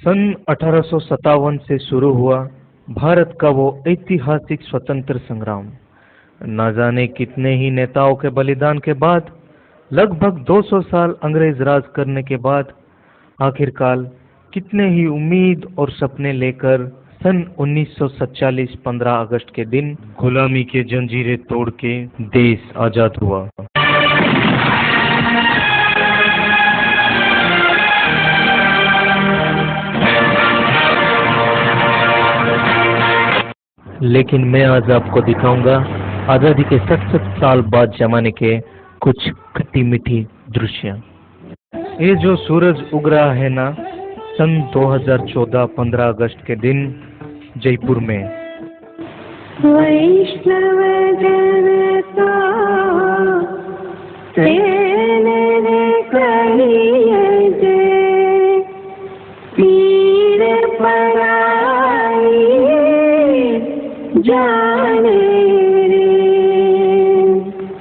सन 1857 से शुरू हुआ भारत का वो ऐतिहासिक स्वतंत्र संग्राम। न जाने कितने ही नेताओं के बलिदान के बाद, लगभग 200 साल अंग्रेज राज करने के बाद, आखिरकार कितने ही उम्मीद और सपने लेकर सन 1947 15 अगस्त के दिन गुलामी के जंजीरें तोड़ के देश आजाद हुआ। लेकिन मैं आज आपको दिखाऊंगा आजादी के 67 साल बाद जमाने के कुछ खट्टी मीठी दृश्य। ये जो सूरज उग रहा है ना, सन 2014 15 अगस्त के दिन जयपुर में। वैष्णव जन तो तेरे कहिए जे पीर पराई जाने रे।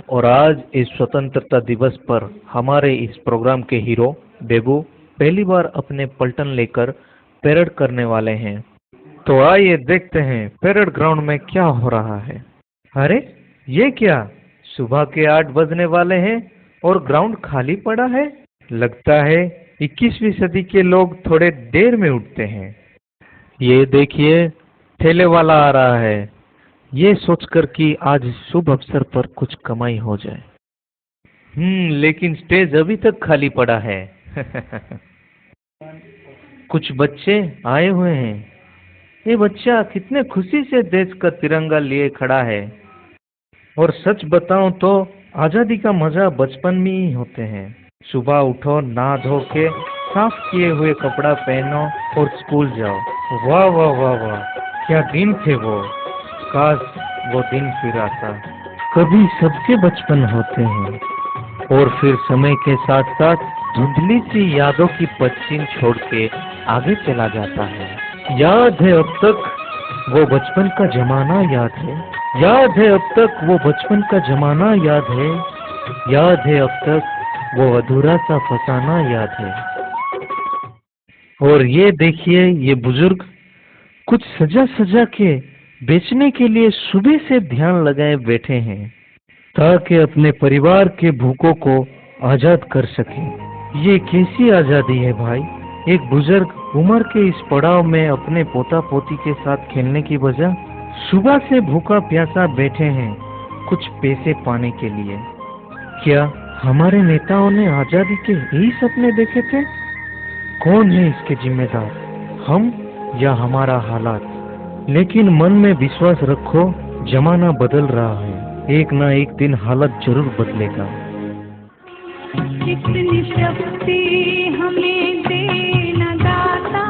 और आज इस स्वतंत्रता दिवस पर हमारे इस प्रोग्राम के हीरो बेबू पहली बार अपने पलटन लेकर परेड करने वाले हैं। तो आइए देखते हैं परेड ग्राउंड में क्या हो रहा है। अरे ये क्या, सुबह के 8 बजने वाले हैं और ग्राउंड खाली पड़ा है। लगता है 21वीं सदी के लोग थोड़े देर में उठते हैं। ये देखिए, ठेले वाला आ रहा है, ये सोचकर कि आज शुभ अवसर पर कुछ कमाई हो जाए। लेकिन स्टेज अभी तक खाली पड़ा है। कुछ बच्चे आए हुए हैं। ये बच्चा कितने खुशी से देश का तिरंगा लिए खड़ा है। और सच बताऊं तो आजादी का मजा बचपन में ही होते हैं। सुबह उठो, नहा धो के साफ किए हुए कपड़ा पहनो और स्कूल जाओ। वाह वाह वाह वाह, क्या दिन थे वो। काश वो दिन फिर आता। कभी सबके बचपन होते हैं और फिर समय के साथ साथ धुंधली सी यादों की पश्चिम छोड़ के आगे चला जाता है। याद है अब तक वो बचपन का जमाना, याद है, याद है अब तक वो बचपन का जमाना, याद है, याद है अब तक वो अधूरा सा फसाना, याद है। और ये देखिए, ये बुजुर्ग कुछ सजा सजा के बेचने के लिए सुबह से ध्यान लगाए बैठे हैं ताकि अपने परिवार के भूखों को आजाद कर सके। ये कैसी आजादी है भाई। एक बुजुर्ग उम्र के इस पड़ाव में अपने पोता पोती के साथ खेलने की बजाय सुबह से भूखा प्यासा बैठे हैं कुछ पैसे पाने के लिए। क्या हमारे नेताओं ने आजादी के यही सपने देखे थे? कौन है इसके जिम्मेदार, हम या हमारा हालात? लेकिन मन में विश्वास रखो, जमाना बदल रहा है। एक ना एक दिन हालत जरूर बदलेगा। कितनी शक्ति हमें देना दाता,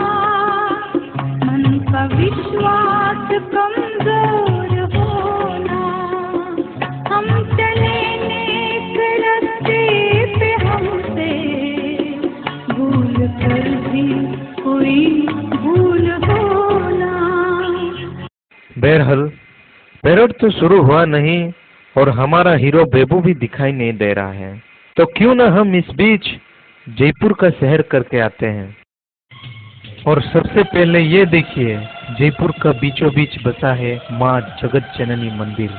मन का विश्वास कमजोर होना। हम चले नेक रास्ते पे, हमसे भूल कर भी कोई भूल होना। बहरहाल परेड तो शुरू हुआ नहीं और हमारा हीरो बेबू भी दिखाई नहीं दे रहा है। तो क्यों ना हम इस बीच जयपुर का शहर करके आते हैं। और सबसे पहले ये देखिए, जयपुर का बीचों बीच बसा है माँ जगत जननी मंदिर।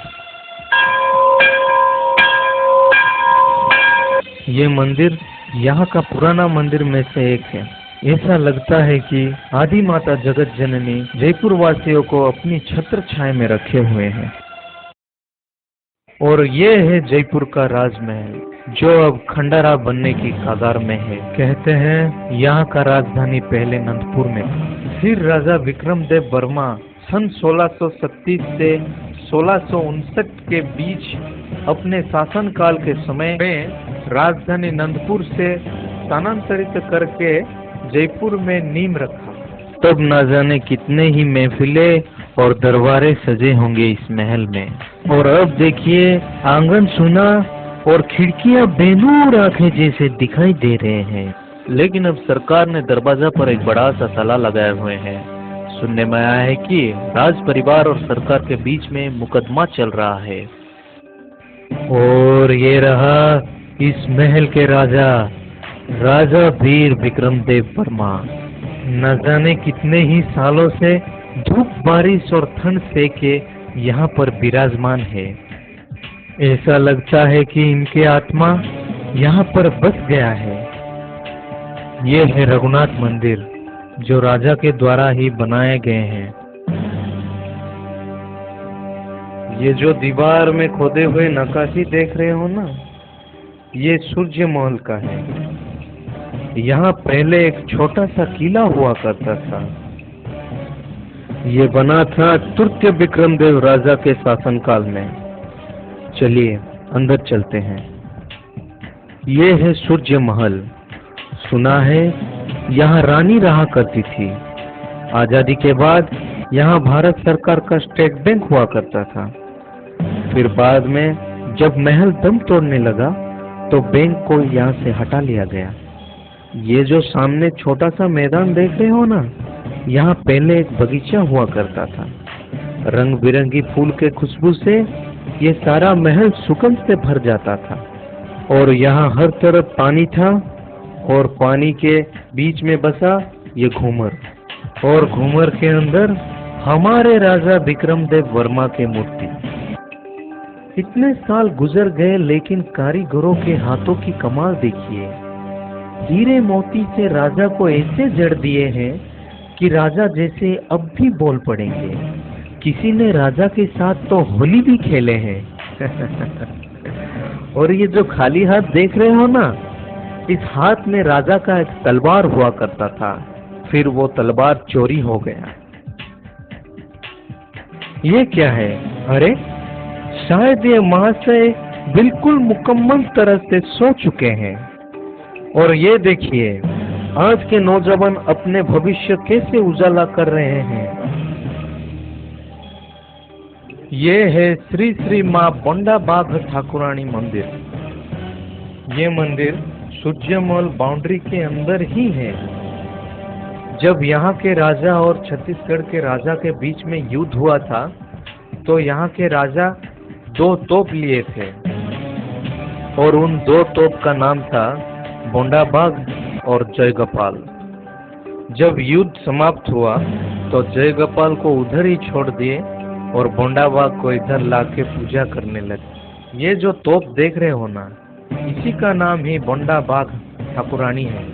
ये मंदिर यहाँ का पुराना मंदिर में से एक है। ऐसा लगता है कि आदि माता जगत जननी जयपुर वासियों को अपनी छत्र छाया में रखे हुए हैं। और ये है जयपुर का राजमहल, जो अब खंडारा बनने की कगार में है। कहते हैं यहाँ का राजधानी पहले नंदपुर में था। फिर राजा विक्रमदेव वर्मा सन 1637 से 1659 के बीच अपने शासनकाल के समय में राजधानी नंदपुर से स्थानांतरित करके जयपुर में नींव रखा। तब न जाने कितने ही महफिलें और दरबारे सजे होंगे इस महल में। और अब देखिए, आंगन सुना और खिड़कियां बेनूर आंखें जैसे दिखाई दे रहे हैं। लेकिन अब सरकार ने दरवाजा पर एक बड़ा सा ताला लगाए हुए हैं। सुनने में आया है कि राज परिवार और सरकार के बीच में मुकदमा चल रहा है। और ये रहा इस महल के राजा, राजा वीर विक्रमदेव वर्मा। न जाने कितने ही सालों से धूप बारिश और ठंड से के यहाँ पर विराजमान है। ऐसा लगता है कि इनके आत्मा यहाँ पर बस गया है। ये है रघुनाथ मंदिर, जो राजा के द्वारा ही बनाए गए हैं। ये जो दीवार में खोदे हुए नक्काशी देख रहे हो ना, ये सूर्य महल का है। यहाँ पहले एक छोटा सा किला हुआ करता था। ये बना था तुर्क विक्रमदेव राजा के शासनकाल में। चलिए अंदर चलते हैं। ये है सूर्य महल। सुना है यहाँ रानी रहा करती थी। आजादी के बाद यहाँ भारत सरकार का स्टेट बैंक हुआ करता था। फिर बाद में जब महल दम तोड़ने लगा तो बैंक को यहाँ से हटा लिया गया। ये जो सामने छोटा सा मैदान देख रहे हो ना, यहाँ पहले एक बगीचा हुआ करता था। रंग बिरंगी फूल के खुशबू से ये सारा महल सुगंध से भर जाता था। और यहाँ हर तरफ पानी था, और पानी के बीच में बसा ये घूमर, और घूमर के अंदर हमारे राजा विक्रमदेव वर्मा की मूर्ति। इतने साल गुजर गए, लेकिन कारीगरों के हाथों की कमाल देखिए। हीरे मोती से राजा को ऐसे जड़ दिए हैं कि राजा जैसे अब भी बोल पड़ेंगे। किसी ने राजा के साथ तो होली भी खेले हैं। और ये जो खाली हाथ देख रहे हो ना, इस हाथ में राजा का एक तलवार हुआ करता था। फिर वो तलवार चोरी हो गया। ये क्या है? अरे शायद ये महाशय बिल्कुल मुकम्मल तरह से सो चुके हैं। और ये देखिए, आज के नौजवान अपने भविष्य कैसे उजाला कर रहे हैं। ये है श्री श्री माँ बोंडा बाघ ठाकुरानी मंदिर। ये मंदिर सूर्यमहल बाउंड्री के अंदर ही है। जब यहाँ के राजा और छत्तीसगढ़ के राजा के बीच में युद्ध हुआ था, तो यहाँ के राजा 2 तोप लिए थे, और उन 2 तोप का नाम था बोंडा बाघ और जयगोपाल। जब युद्ध समाप्त हुआ तो जयगोपाल को उधर ही छोड़ दिए और बोंडा बाघ को इधर लाके पूजा करने लगे। ये जो तोप देख रहे हो ना, इसी का नाम ही बोंडा बाघ ठाकुरानी है।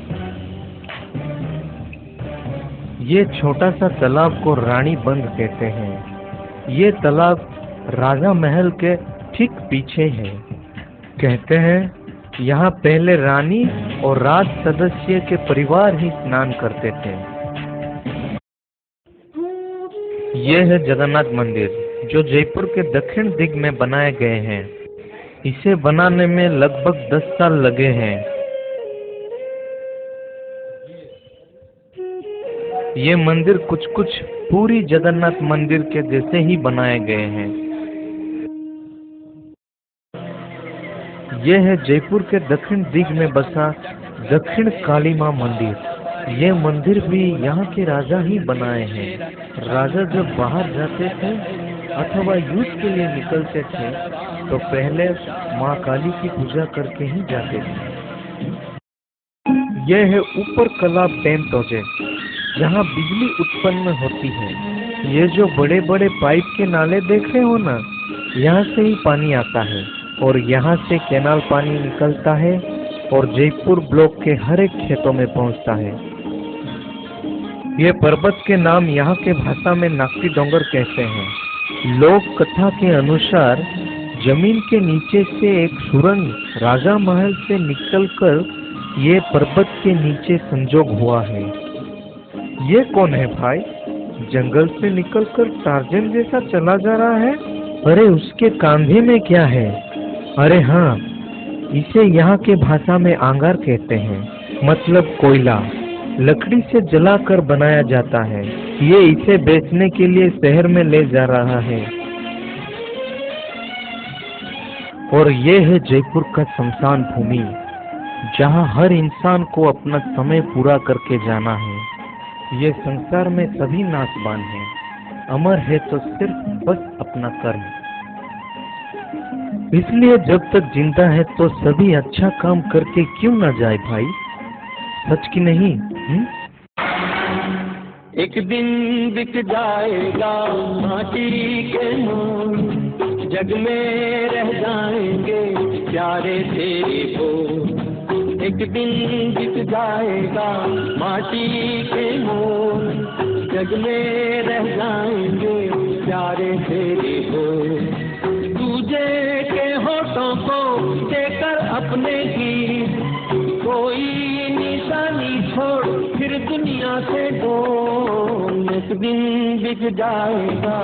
ये छोटा सा तालाब को रानी बंद कहते हैं। ये तालाब राजा महल के ठीक पीछे है। कहते हैं यहाँ पहले रानी और राज सदस्य के परिवार ही स्नान करते थे। ये है जगन्नाथ मंदिर, जो जयपुर के दक्षिण दिग में बनाए गए हैं। इसे बनाने में लगभग 10 साल लगे हैं। ये मंदिर कुछ पूरी जगन्नाथ मंदिर के जैसे ही बनाए गए हैं। यह है जयपुर के दक्षिण दिग में बसा दक्षिण काली माँ मंदिर। ये मंदिर भी यहाँ के राजा ही बनाए हैं। राजा जब बाहर जाते थे अथवा युद्ध के लिए निकलते थे, तो पहले माँ काली की पूजा करके ही जाते थे। यह है ऊपर कला डैम प्रोजेक्ट, जहाँ बिजली उत्पन्न होती है। ये जो बड़े बड़े पाइप के नाले देख रहे हो ना, यहाँ से ही पानी आता है, और यहाँ से कैनाल पानी निकलता है और जयपुर ब्लॉक के हर एक खेतों में पहुँचता है। ये पर्वत के नाम यहाँ के भाषा में नागती डोंगर कहते हैं। लोक कथा के अनुसार जमीन के नीचे से एक सुरंग राजा महल से निकलकर ये पर्वत के नीचे संजोग हुआ है। ये कौन है भाई? जंगल से निकलकर टार्जन जैसा चला जा रहा है। अरे उसके कंधे में क्या है? अरे हाँ, इसे यहाँ के भाषा में आंगार कहते हैं, मतलब कोयला। लकड़ी से जलाकर बनाया जाता है। ये इसे बेचने के लिए शहर में ले जा रहा है। और ये है जयपुर का शमशान भूमि, जहाँ हर इंसान को अपना समय पूरा करके जाना है। ये संसार में सभी नाशवान हैं, अमर है तो सिर्फ बस अपना कर्म। इसलिए जब तक जिंदा है तो सभी अच्छा काम करके क्यों ना जाए भाई, सच की नहीं? एक दिन बिक जाएगा माटी के मोल, जग में रह जाएंगे प्यारे तेरे बोल। एक दिन बिक जाएगा माटी के मोल, जग में रह जाएंगे प्यारे तेरे बोल। तुझे के होठों को देकर अपने गीत, कोई निशानी छोड़ फिर दुनिया से डोल। एक दिन बिक जाएगा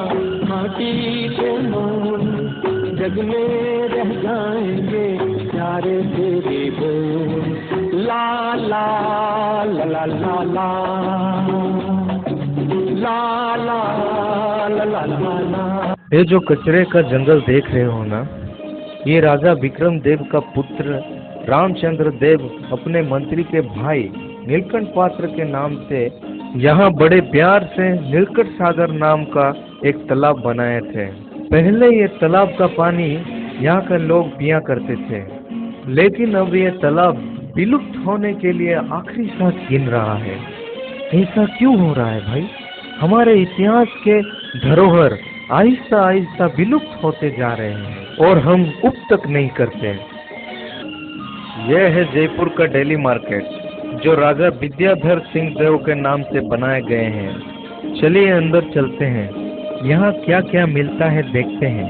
माटी के मोल, जग में रह जाएंगे प्यारे तेरे बोल। ला ला ला ला ला ला ला ला ला ला ला। ये जो कचरे का जंगल देख रहे हो ना, ये राजा विक्रम देव का पुत्र रामचंद्र देव अपने मंत्री के भाई नीलकंठ पात्र के नाम से यहाँ बड़े प्यार से नीलकंठ सागर नाम का एक तालाब बनाए थे। पहले ये तालाब का पानी यहाँ के लोग पिया करते थे, लेकिन अब ये तालाब विलुप्त होने के लिए आखिरी सांस गिन रहा है। ऐसा क्यों हो रहा है भाई? हमारे इतिहास के धरोहर आहिस्ता आहिस्ता विलुप्त होते जा रहे हैं और हम उप तक नहीं करते। यह है जयपुर का डेली मार्केट, जो राजा विद्याधर सिंह देव के नाम से बनाए गए हैं। चलिए अंदर चलते हैं, यहाँ क्या क्या मिलता है देखते हैं।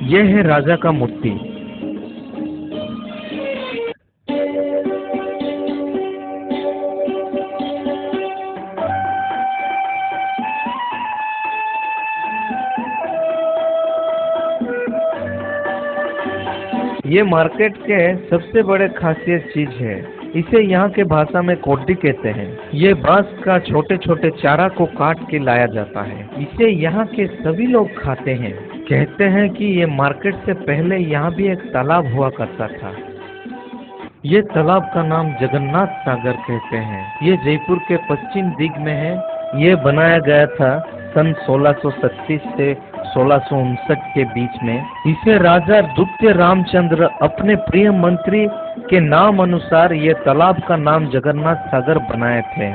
यह है राजा का मूर्ति। ये मार्केट के सबसे बड़े खासियत चीज है, इसे यहाँ के भाषा में कोड्डी कहते हैं। ये बांस का छोटे छोटे चारा को काट के लाया जाता है, इसे यहाँ के सभी लोग खाते हैं। कहते हैं कि ये मार्केट से पहले यहाँ भी एक तालाब हुआ करता था। ये तालाब का नाम जगन्नाथ सागर कहते हैं। ये जयपुर के पश्चिम दिग में है। ये बनाया गया था सन 1636 से 1659 के बीच में। इसे राजा द्वितीय रामचंद्र अपने प्रिय मंत्री के नाम अनुसार ये तालाब का नाम जगन्नाथ सागर बनाए थे।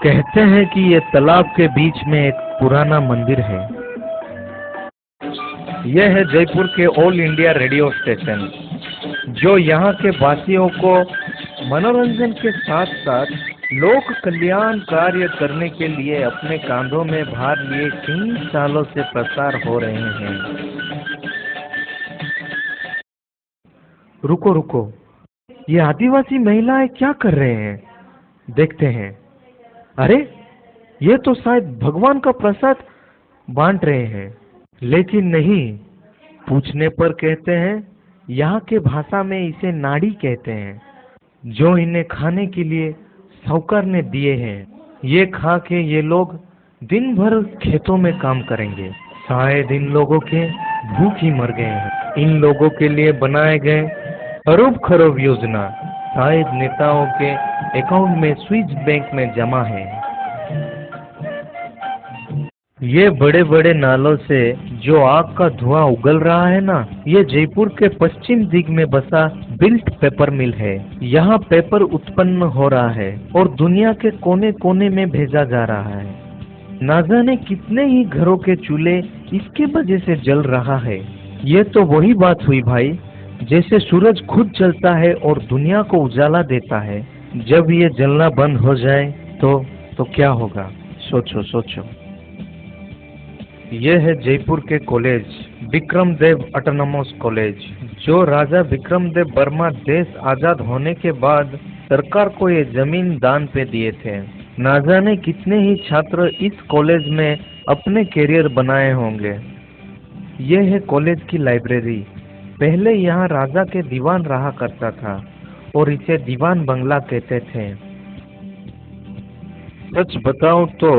कहते हैं कि ये तालाब के बीच में एक पुराना मंदिर है। यह है जयपुर के ऑल इंडिया रेडियो स्टेशन, जो यहाँ के वासियों को मनोरंजन के साथ साथ लोक कल्याण कार्य करने के लिए अपने कांधों में भार लिए कई सालों से प्रसार हो रहे हैं। रुको रुको, ये आदिवासी महिलाएं क्या कर रहे हैं? देखते हैं। अरे, ये तो शायद भगवान का प्रसाद बांट रहे हैं। लेकिन नहीं, पूछने पर कहते हैं यहाँ के भाषा में इसे नाड़ी कहते हैं, जो इन्हें खाने के लिए साहूकार ने दिए हैं। ये खा के ये लोग दिन भर खेतों में काम करेंगे। शायद इन लोगों के भूख ही मर गए हैं। इन लोगों के लिए बनाए गए अरब खरब योजना शायद नेताओं के अकाउंट में स्विस बैंक में जमा है। ये बड़े बड़े नालों से जो आग का धुआं उगल रहा है ना, ये जयपुर के पश्चिम दिग में बसा बिल्ट पेपर मिल है। यहाँ पेपर उत्पन्न हो रहा है और दुनिया के कोने कोने में भेजा जा रहा है। ना जाने कितने ही घरों के चूल्हे इसके वजह से जल रहा है। ये तो वही बात हुई भाई, जैसे सूरज खुद जलता है और दुनिया को उजाला देता है। जब ये जलना बंद हो जाए तो क्या होगा? सोचो सोचो। यह है जयपुर के कॉलेज, विक्रम देव ऑटोनोमस कॉलेज, जो राजा विक्रम देव वर्मा देश आजाद होने के बाद सरकार को ये जमीन दान पे दिए थे। ना जाने कितने ही छात्र इस कॉलेज में अपने करियर बनाए होंगे। यह है कॉलेज की लाइब्रेरी। पहले यहाँ राजा के दीवान रहा करता था और इसे दीवान बंगला कहते थे। सच बताऊं तो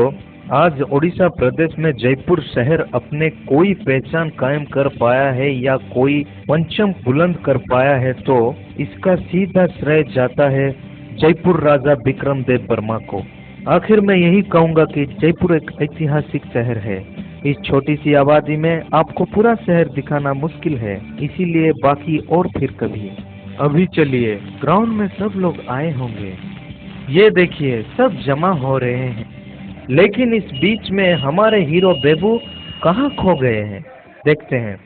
आज उड़ीसा प्रदेश में जयपुर शहर अपने कोई पहचान कायम कर पाया है या कोई पंचम बुलंद कर पाया है, तो इसका सीधा श्रेय जाता है जयपुर राजा विक्रम देव वर्मा को। आखिर मैं यही कहूँगा कि जयपुर एक ऐतिहासिक शहर है। इस छोटी सी आबादी में आपको पूरा शहर दिखाना मुश्किल है, इसीलिए बाकी और फिर कभी। अभी चलिए, ग्राउंड में सब लोग आए होंगे। ये देखिए सब जमा हो रहे हैं, लेकिन इस बीच में हमारे हीरो बेबू कहाँ खो गए हैं, देखते हैं।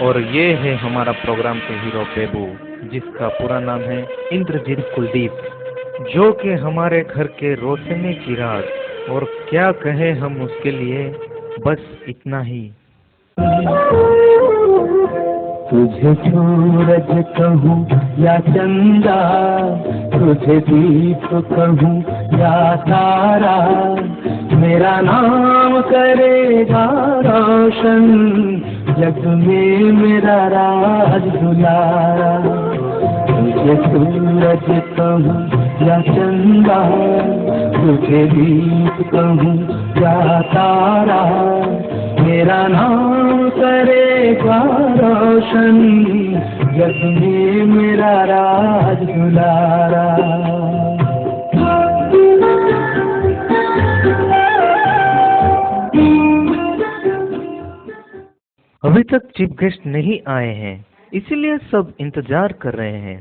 और ये है हमारा प्रोग्राम के हीरो बेबू, जिसका पूरा नाम है इंद्रजीत कुलदीप, जो कि हमारे घर के रोशनी की रात। और क्या कहें हम उसके लिए, बस इतना ही। तुझे सूरज कहूँ या चंदा, तुझे दीप कहूँ या तारा, मेरा नाम करेगा रोशन, जग में मेरा राज दुलारा। तुझे सूरज कहूँ या चंदा, तुझे दीप कहूँ या तारा, मेरा नाम करेगा रोशन, जग में मेरा राज दुलारा। अभी तक चीफ गेस्ट नहीं आए हैं, इसीलिए सब इंतजार कर रहे हैं।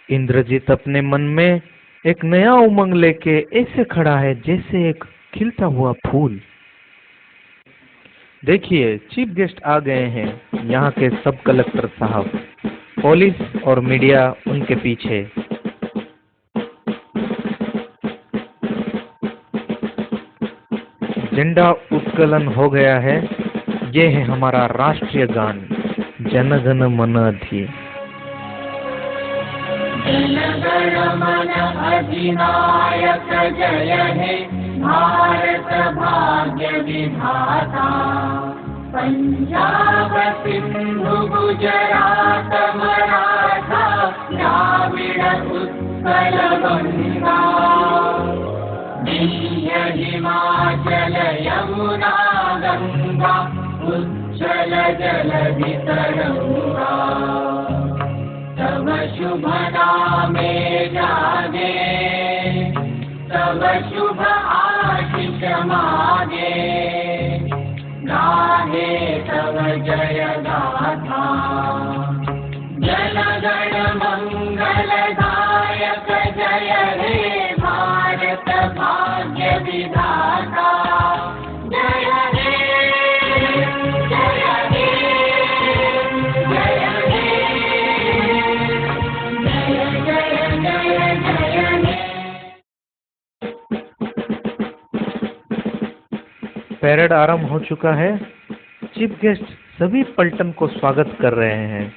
इंद्रजीत अपने मन में एक नया उमंग लेके ऐसे खड़ा है जैसे एक खिलता हुआ फूल। देखिए चीफ गेस्ट आ गए हैं, यहाँ के सब कलेक्टर साहब, पुलिस और मीडिया उनके पीछे। झंडा उत्तोलन हो गया है। ये है हमारा राष्ट्रीय गान, जन गण मन अधि। जन गण मन अधिनायक जय हे भारत भाग्य विधाता, पंजाब सिंधु गुजरात मराठा द्राविड़ उत्कल गंगा, विंध्य हिमाचल यमुना गंगा उज्जल जलधि तरंगा, तब शुभ नामे जागे, तब शुभ आशीष मागे, गाहे तब जय गाथा, जन गण मंगलदायक जय हे भारत भाग्य विधाता, जय हे जय हे जय हे जय जय जय जय हे। पैरेड आरंभ हो चुका है। चीफ गेस्ट सभी पलटन को स्वागत कर रहे हैं।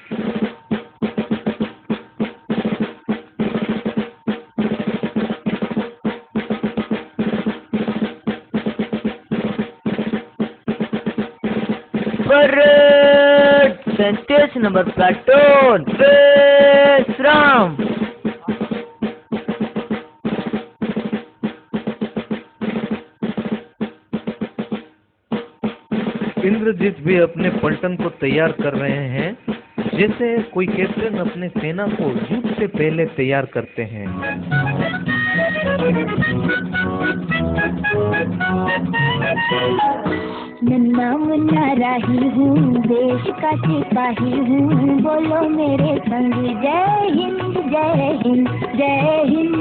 परेड 37 नंबर प्लाटून विश्राम। इंद्रजीत भी अपने पलटन को तैयार कर रहे हैं, जैसे कोई कैप्टन अपने सेना को युद्ध से पहले तैयार करते हैं। नन्ना मुन्ना राही हूँ, देश का सिपाही हूँ, बोलो मेरे संग जय हिंद जय हिंद जय हिंद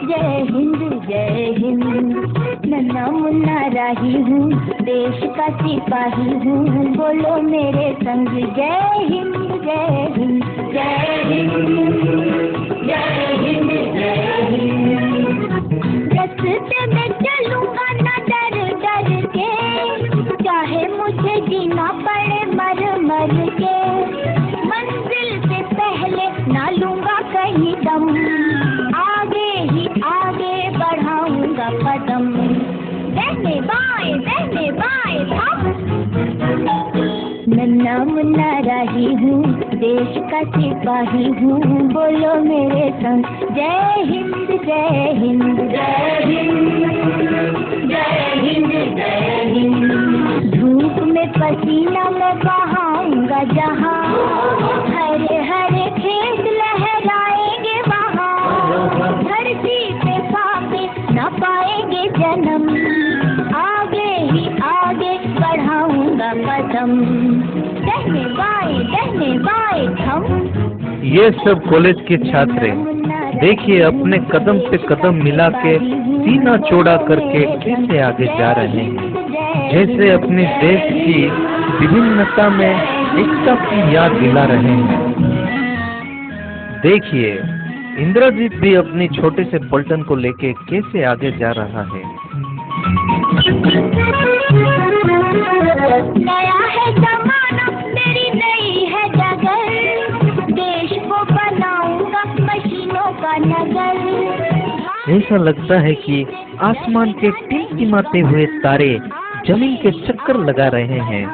जय हिंद जय हिंद। नन्ना मुन्ना राही हूँ, देश का सिपाही हूँ, बोलो मेरे संग जय हिंद जय हिंद जय हिंद जय हिंद जय हिंद। रास्ते में चलूंगा न डर डर के, चाहे मुझे जीना पड़े मर मर के, मंजिल से पहले ना लूंगा कहीं दम, आगे ही आगे बढ़ाऊंगा कदम, दहने बाएं हम। नन्ना मुन्ना राही हूँ, देश का सिपाही हूँ, बोलो मेरे संग जय हिंद जय हिंद जय हिंद जय हिंद जय हिंद। धूप में पसीना मैं बहाऊंगा जहाँ, हरे हरे खेत लहराएंगे वहाँ, धरती पे पापी न पाएंगे जन्म, आगे ही आगे बढ़ाऊंगा कदम, दहने बाएं हम। ये सब कॉलेज के छात्र हैं। देखिए अपने कदम से कदम मिला के सीना चौड़ा करके कैसे आगे जा रहे हैं, जैसे अपने देश की विभिन्नता में एकता की याद दिला रहे हैं। देखिए इंद्रजीत भी अपनी छोटे से पलटन को लेके कैसे आगे जा रहा है। नया है जमाना, मेरी नई है जगह, देश को बनाऊंगा मशीनों का नगर। ऐसा लगता है कि आसमान के टिमटिमाते हुए तारे जमीन के चक्कर लगा रहे हैं।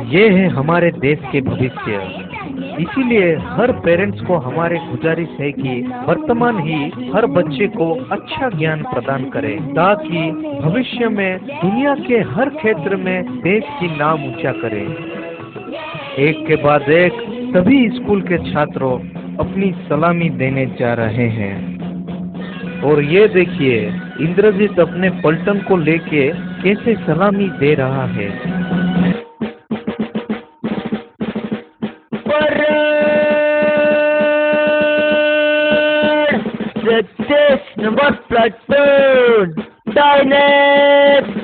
ये है हमारे देश के भविष्य। इसीलिए हर पेरेंट्स को हमारे गुजारिश है कि वर्तमान ही हर बच्चे को अच्छा ज्ञान प्रदान करें, ताकि भविष्य में दुनिया के हर क्षेत्र में देश की नाम ऊंचा करें। एक के बाद एक सभी स्कूल के छात्रों अपनी सलामी देने जा रहे हैं। और ये देखिए इंद्रजीत अपने पलटन को लेके कैसे सलामी दे रहा है। नंबर प्लाटून डायनेक्स।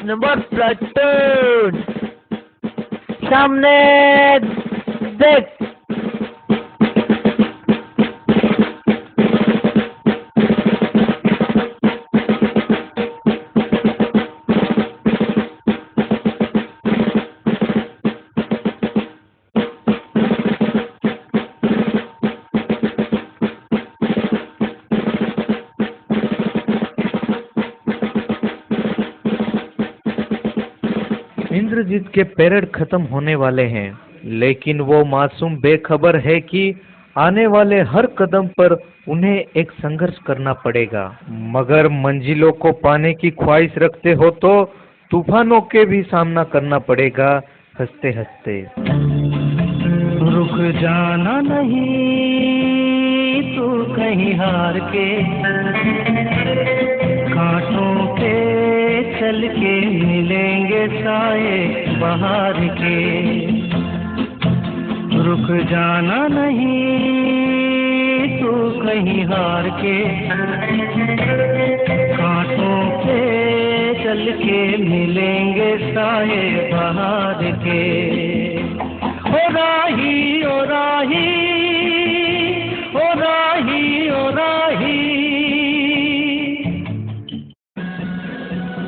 नंबर प्लाटून सामने देख। इंद्रजीत के परेड खत्म होने वाले हैं, लेकिन वो मासूम बेखबर है कि आने वाले हर कदम पर उन्हें एक संघर्ष करना पड़ेगा। मगर मंजिलों को पाने की ख्वाहिश रखते हो तो तूफानों के भी सामना करना पड़ेगा हंसते हंसते। रुक जाना नहीं तू कहीं हार के, कांटों पे चल के मिलेंगे साए बहार के। रुक जाना नहीं तू कहीं हार के, कांटों पे चल के मिलेंगे साए बहार के। ओ राही ओ राही ओ राही ओ राही।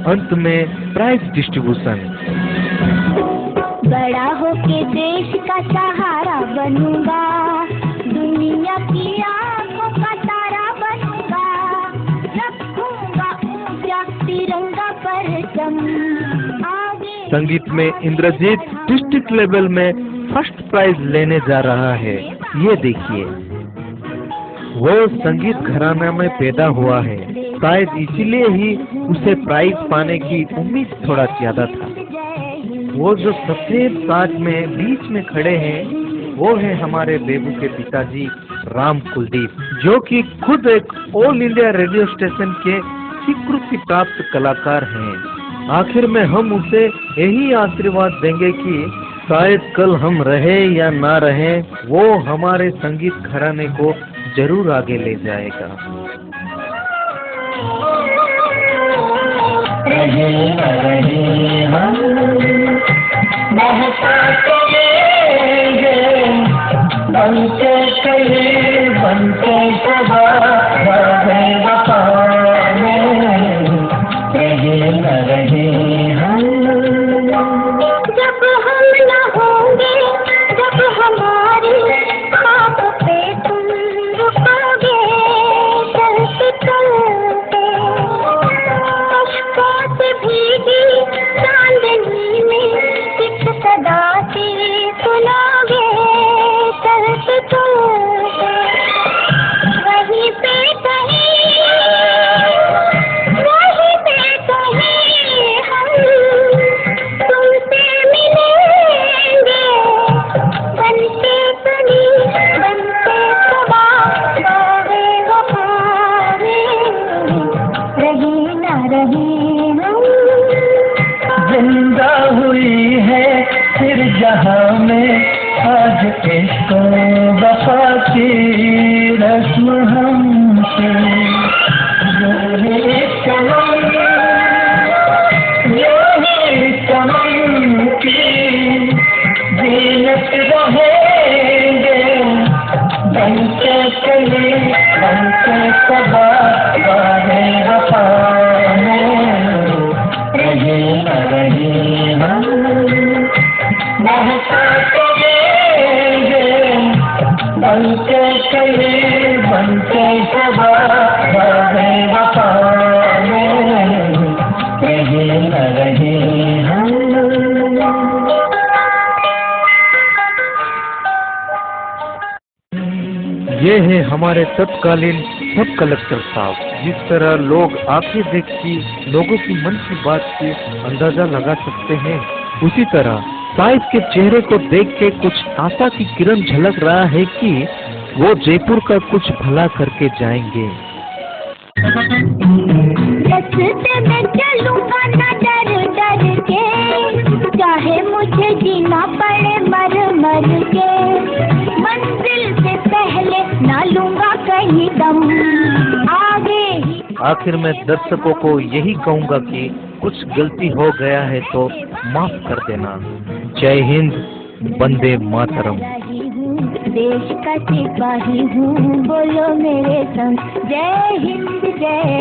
अंत में प्राइज डिस्ट्रीब्यूशन। बड़ा होके देश का सहारा बनूंगा, दुनिया की आंखों का तारा बनूंगा, रखूंगा ऊंचा तिरंगा परचम आगे। संगीत में इंद्रजीत डिस्ट्रिक्ट लेवल में फर्स्ट प्राइज लेने जा रहा है। ये देखिए वो संगीत घराना में पैदा हुआ है, शायद इसीलिए ही उसे प्राइज पाने की उम्मीद थोड़ा ज्यादा था। वो जो सफेद ताज में बीच में खड़े हैं वो है हमारे बेबू के पिताजी राम कुलदीप, जो कि खुद एक ऑल इंडिया रेडियो स्टेशन के स्वीकृति प्राप्त कलाकार हैं। आखिर में हम उसे यही आशीर्वाद देंगे कि शायद कल हम रहे या ना रहे, वो हमारे संगीत घराने को जरूर आगे ले जाएगा। रहे न रहे हम महकाते रहेंगे, बनते कले बनते सदा रहे वफा में। रहे न रहे हम जब हम न होंगे, जब हमारी खाब पे तुम रुकोगे, चलते चलते अश्कों से भीगी चांदनी में एक सदा तेरी सुनोगे, चलते चलते जहां में आज इश्क वफा की रस्म हमसे ये चमन की जीनत रहेंगे बनके चले बनके सदा वारे वफा में रहे न रहे हम बनके चले बनके सदा वारे वफा में रहे न रहे हम। ये है हमारे तत्कालीन सब कलेक्टर साहब। जिस तरह लोग आंखें देखती लोगों की मन की बात की अंदाजा लगा सकते हैं, उसी तरह साहिब के चेहरे को देख के कुछ आशा की किरण झलक रहा है कि वो जयपुर का कुछ भला करके जाएंगे। रास्ते में चलूंगा ना डर डर के, चाहे मुझे जीना पड़े मर मर के, मंजिल से पहले ना लूंगा कहीं दम आगे। आखिर में दर्शकों को यही कहूंगा कि कुछ गलती हो गया है तो माफ कर देना। जय हिंद, वंदे मातरम। देश का सिपाही हूँ, बोलो मेरे संग जय हिंद जय